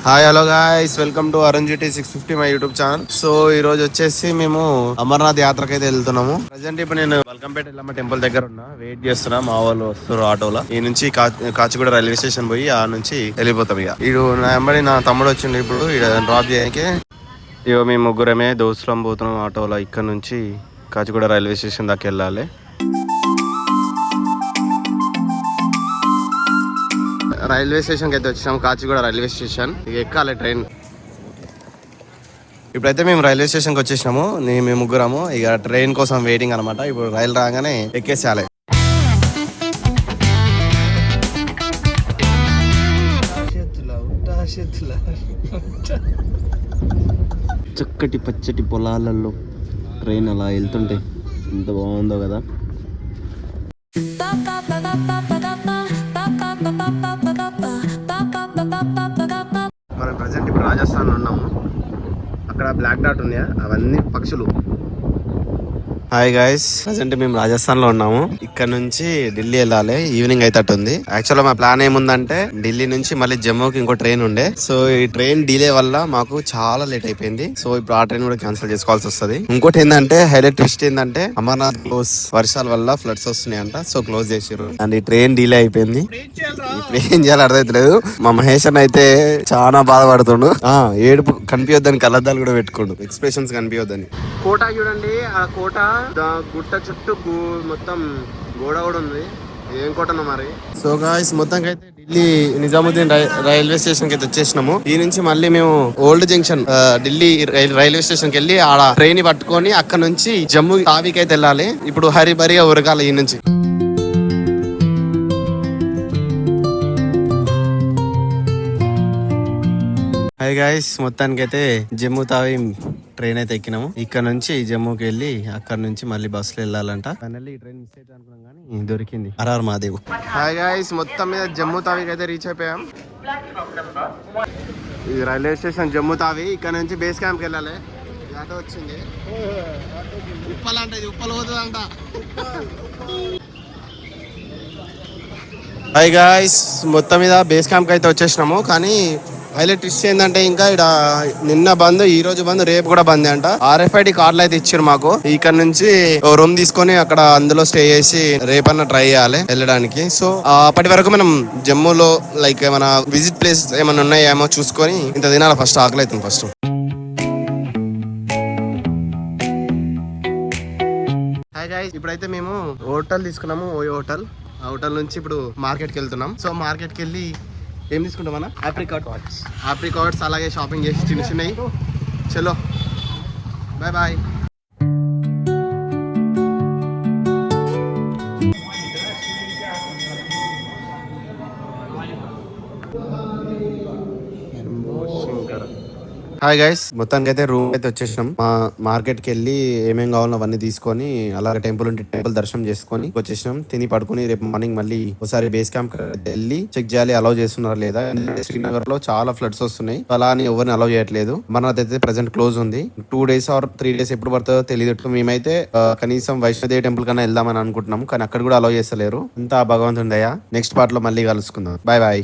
Hi hello guys, welcome to Arun 650 my YouTube channel. So ఈ రోజు వచ్చేసి మేము అమర్నాథ్ యాత్రకి అయితే వెళ్తున్నాము. ప్రజెంట్ ఇప్పుడు నేను వల్కంపేట ఎల్లమ్మ టెంపుల్ దగ్గర ఉన్నా, వెయిట్ చేస్తున్నా. మా వాళ్ళు వస్తారు ఆటోలో. ఈ నుంచి కాచిగూడ రైల్వే స్టేషన్ పోయి ఆ నుంచి వెళ్ళిపోతాం. ఇక ఇడు నా వెంబడి నా తమ్ముడు వచ్చిండు ఇప్పుడు డ్రాప్ చేయడానికి. ఇగో మేము ముగ్గురమే దోస్తులం పోతున్నాం ఆటోలో. ఇక్కడ నుంచి కాచిగూడ రైల్వే స్టేషన్ దాకా వెళ్ళాలి. రైల్వే స్టేషన్కి అయితే వచ్చినాం, కాచిగూడ రైల్వే స్టేషన్. ఇక ఎక్కాలి ట్రైన్. ఇప్పుడైతే మేము రైల్వే స్టేషన్కి వచ్చేసినాము, మేము ముగ్గురము. ఇక ట్రైన్ కోసం వెయిటింగ్ అనమాట. ఇప్పుడు రైలు రాగానే ఎక్కేసాలి. చక్కటి పచ్చటి పొలాలలో ట్రైన్ అలా వెళ్తుంటే ఎంత బాగుందో కదా. మనం ప్రజెంట్ ఇప్పుడు రాజస్థాన్లో ఉన్నాము. అక్కడ బ్లాక్ డాట్ ఉన్నాయా, అవన్నీ పక్షులు. హాయ్ గాయ్స్, ప్రజెంట్ మేము రాజస్థాన్ లో ఉన్నాము. ఇక్కడ నుంచి ఢిల్లీ వెళ్ళాలి. ఈవినింగ్ అయితే ఉంది. యాక్చువల్ మా ప్లాన్ ఏముందంటే ఢిల్లీ నుంచి మళ్ళీ జమ్మూకి ఇంకో ట్రైన్ ఉండే. సో ఈ ట్రైన్ డిలే వల్ల మాకు చాలా లేట్ అయిపోయింది. సో ఇప్పుడు ఆ ట్రైన్ కూడా క్యాన్సిల్ చేసుకోవాల్సి వస్తుంది. ఇంకోటి ఏంటంటే హైలైట్ ట్విస్ట్ ఏంటంటే అమర్నాథ్ క్లోజ్, వర్షాల వల్ల ఫ్లడ్స్ వస్తున్నాయంట. సో క్లోజ్ చేసారు అండ్ ఈ ట్రైన్ డిలే అయిపోయింది. ఇప్పుడు ఏం చేయాలో అర్థమైతలేదు. మా మహేష్ అన్న అయితే చాలా బాధపడుతుండు. ఏడుపు కనిపించొద్దని కళ్ళద్దాలు కూడా పెట్టుకోండు, ఎక్స్ప్రెషన్స్ కనిపించొద్దని. కోట చూడండి, ఆ కోట గుట్ట చుట్టూ మొత్తం గోడ కూడా ఉంది. ఏం కోటనో మరి. సో గాయ్స్, మొత్తం అయితే ఢిల్లీ నిజాముద్దీన్ రైల్వే స్టేషన్ కి అయితే వచ్చేసినాము. ఈ నుంచి మళ్ళీ మేము old junction Delhi railway station కి వెళ్ళి ఆడ ట్రైన్ పట్టుకొని అక్కడ నుంచి జమ్మూ తావికి అయితే వెళ్ళాలి. ఇప్పుడు హరిబరిగా ఉరకాలి ఈ నుంచి. హాయ్ గాయ్స్, మొత్తానికి అయితే జమ్మూ తావి ట్రైన్ అయితే ఎక్కినాము. ఇక్కడ నుంచి జమ్మూకి వెళ్ళి అక్కడ నుంచి మళ్ళీ బస్సులో వెళ్ళాలంట. ఫైనల్లీ ఈ ట్రైన్ మిస్ అయితే అనుకున్నాం కానీ దొరికింది. హర్ మహాదేవ్. హాయ్ గాయ్స్, మొత్తం మీద జమ్మూ తావికి అయితే రీచ్ అయిపోయాం. ఇది రైల్వే స్టేషన్ జమ్మూ తావి. ఇక్కడ నుంచి బేస్ క్యాంప్కి వెళ్ళాలి. ఆటో వచ్చింది. ఉప్పలంట, ఇది ఉప్పలు పోతుందంట. హాయ్ గాయ్స్, మొత్తం మీద బేస్ క్యాంప్కి అయితే వచ్చేసినాము. కానీ హైలైట్ ట్విస్ట్ ఏంటంటే ఇంకా ఇక్కడ నిన్న బంద్, ఈ రోజు బంద్, రేపు కూడా బంద్ అంట. RFID కార్డులు అయితే ఇచ్చారు మాకు. ఇక్కడ నుంచి రూమ్ తీసుకొని అక్కడ అందులో స్టే చేసి రేపన్నా ట్రై చేయాలి వెళ్ళడానికి. సో అప్పటి వరకు మనం జమ్మూలో లైక్ ఏమైనా విజిట్ ప్లేస్ ఏమైనా ఉన్నాయేమో చూసుకొని ఇంత తినాలి. ఫస్ట్ ఆకలి అవుతుంది ఫస్ట్. హాయ్ గైస్, ఇప్పుడైతే మేము హోటల్ తీసుకున్నాము, ఓయో హోటల్. ఆ హోటల్ నుంచి ఇప్పుడు మార్కెట్కి వెళ్తున్నాం. సో మార్కెట్కి వెళ్ళి ఏం తీసుకుంటామన్నా, ఆప్రికాట్స్ అలాగే షాపింగ్ చేసి చిన్న చిన్నవి. చలో బాయ్ బాయ్. హాయ్ గైస్, మొత్తానికి అయితే రూమ్ అయితే వచ్చేసినాం. మార్కెట్ కి వెళ్ళి ఏమేం కావాలో అవన్నీ తీసుకొని అలాగే టెంపుల్ ఉంటే టెంపుల్ దర్శనం చేసుకొని వచ్చేసినాం. తిని పడుకుని రేపు మార్నింగ్ మళ్ళీ ఒకసారి బేస్ క్యాంప్ వెళ్ళి చెక్ చేయాలి అలౌ చేస్తున్నారా లేదా. శ్రీనగర్ లో చాలా ఫ్లడ్స్ వస్తున్నాయి, అలా అని ఎవరిని అలౌ చేయట్లేదు. అమర్నాథ్ అయితే ప్రెసెంట్ క్లోజ్ ఉంది. 2 days ఆర్ 3 days ఎప్పుడు పడుతుందో తెలియదు. మేమైతే కనీసం వైష్ణోదేవి టెంపుల్ కన్నా వెళ్దామని అనుకుంటున్నాం, కానీ అక్కడ కూడా అలౌ చేస్తలేరు. అంతా భగవంతుని దయ. నెక్స్ట్ పార్ట్ లో మళ్ళీ కలుసుకుందాం. Bye bye.